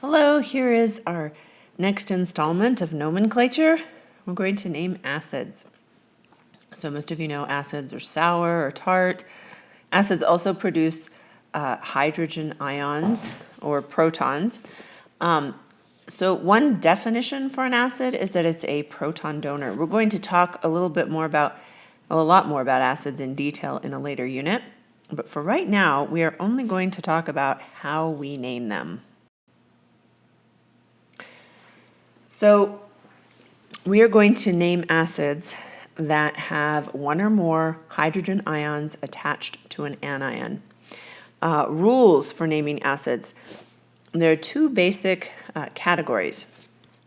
Hello, here is our next installment of Nomenclature. We're going to name acids. So most of you know acids are sour or tart. Acids also produce hydrogen ions or protons. So one definition for an acid is that it's a proton donor. We're going to talk a lot more about acids in detail in a later unit. But for right now, we are only going to talk about how we name them. So we are going to name acids that have one or more hydrogen ions attached to an anion. Rules for naming acids. There are two basic categories.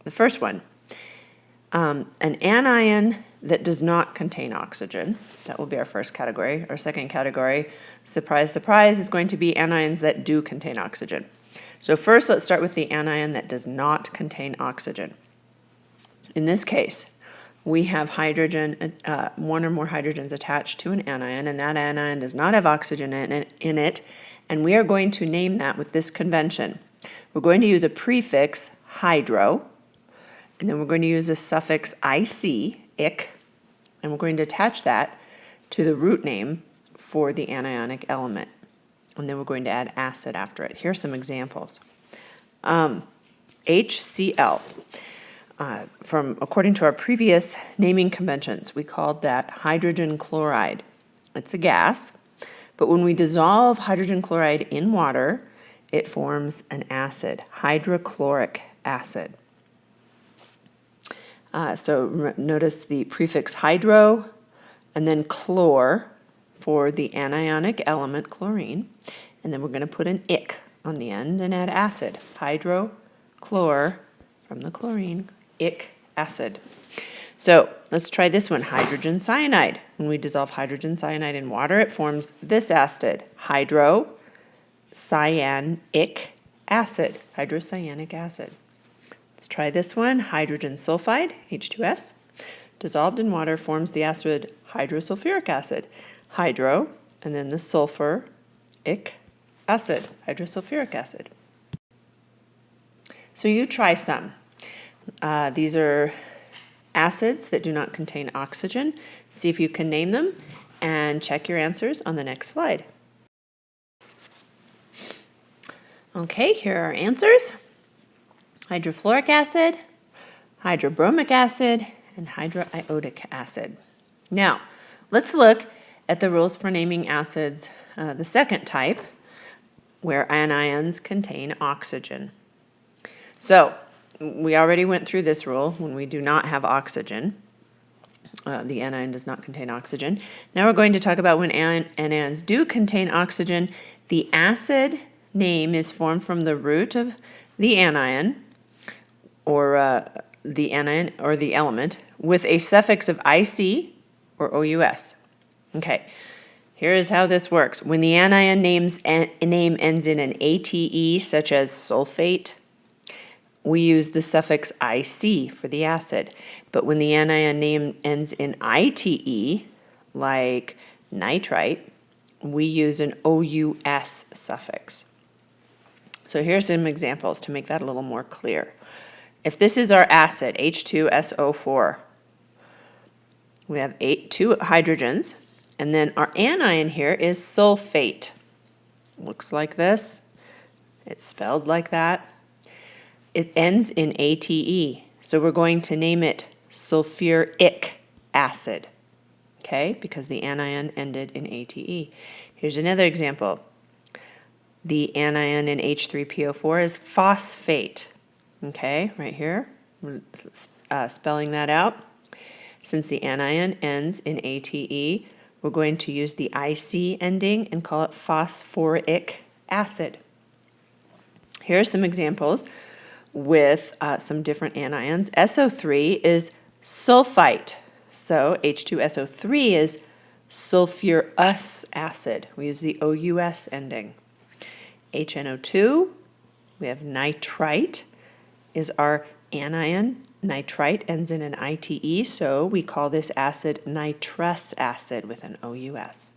The first one, an anion that does not contain oxygen. That will be our first category. Our second category, surprise, surprise, is going to be anions that do contain oxygen. So first, let's start with the anion that does not contain oxygen. In this case, we have hydrogen, one or more hydrogens attached to an anion, and that anion does not have oxygen in it, and we are going to name that with this convention. We're going to use a prefix, hydro, and then we're going to use a suffix ic, and we're going to attach that to the root name for the anionic element. And then we're going to add acid after it. Here are some examples. HCl. According to our previous naming conventions, we called that hydrogen chloride. It's a gas, but when we dissolve hydrogen chloride in water, it forms an acid, hydrochloric acid. Notice the prefix hydro and then chlor for the anionic element chlorine, and then we're going to put an ic on the end and add acid, hydrochlor from the chlorine, ic acid. So let's try this one, hydrogen cyanide. When we dissolve hydrogen cyanide in water, it forms this acid, hydrocyanic acid, hydrocyanic acid. Let's try this one, hydrogen sulfide, H2S. Dissolved in water forms the acid hydrosulfuric acid, hydro, and then the sulfur, ic acid, hydrosulfuric acid. So you try some. These are acids that do not contain oxygen. See if you can name them and check your answers on the next slide. Okay, here are our answers. Hydrofluoric acid, hydrobromic acid, and hydroiodic acid. Now, let's look at the rules for naming acids, the second type, where anions contain oxygen. So, we already went through this rule when we do not have oxygen. The anion does not contain oxygen. Now we're going to talk about when anions do contain oxygen. The acid name is formed from the root of the anion, or the element, with a suffix of ic or ous. Okay, here is how this works. When the anion name ends in an ate, such as sulfate, we use the suffix ic for the acid. But when the anion name ends in ite, like nitrite, we use an ous suffix. So here's some examples to make that a little more clear. If this is our acid, H2SO4, we have 2 hydrogens, and then our anion here is sulfate. Looks like this. It's spelled like that. It ends in ate, so we're going to name it sulfuric acid, okay, because the anion ended in ate. Here's another example. The anion in H3PO4 is phosphate, okay, right here, spelling that out. Since the anion ends in ate, we're going to use the ic ending and call it phosphoric acid. Here are some examples with some different anions. SO3 is sulfite, so H2SO3 is sulfurous acid. We use the OUS ending. HNO2, we have nitrite, is our anion. Nitrite ends in an ITE, so we call this acid nitrous acid with an OUS.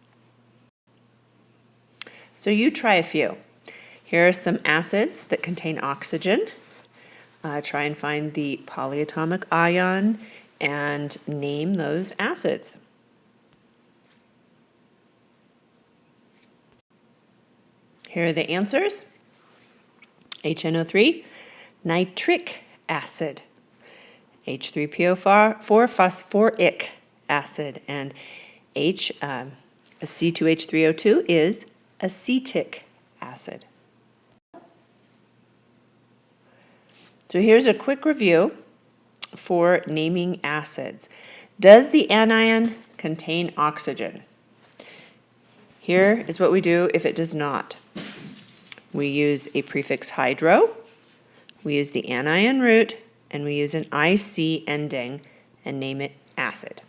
So you try a few. Here are some acids that contain oxygen. Try and find the polyatomic ion and name those acids. Here are the answers. HNO3, nitric acid. H3PO4, phosphoric acid. And C2H3O2 is acetic acid. So here's a quick review for naming acids. Does the anion contain oxygen? Here is what we do if it does not. We use a prefix hydro, we use the anion root, and we use an IC ending and name it acid.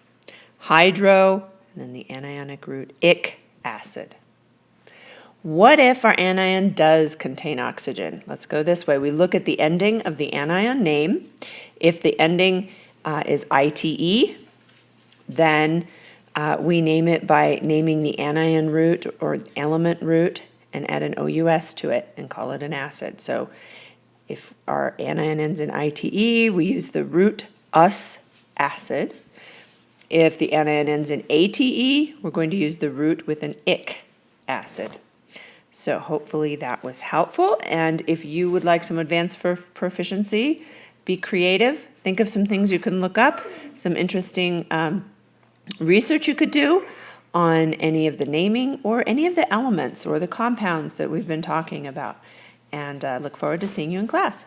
Hydro, and then the anionic root, ic acid. What if our anion does contain oxygen? Let's go this way. We look at the ending of the anion name. If the ending is ITE, then we name it by naming the anion root or element root and add an OUS to it and call it an acid. So if our anion ends in ITE, we use the root us acid. If the anion ends in ATE, we're going to use the root with an ic acid. So hopefully that was helpful. And if you would like some advanced proficiency, be creative. Think of some things you can look up, some interesting research you could do on any of the naming or any of the elements or the compounds that we've been talking about. And look forward to seeing you in class.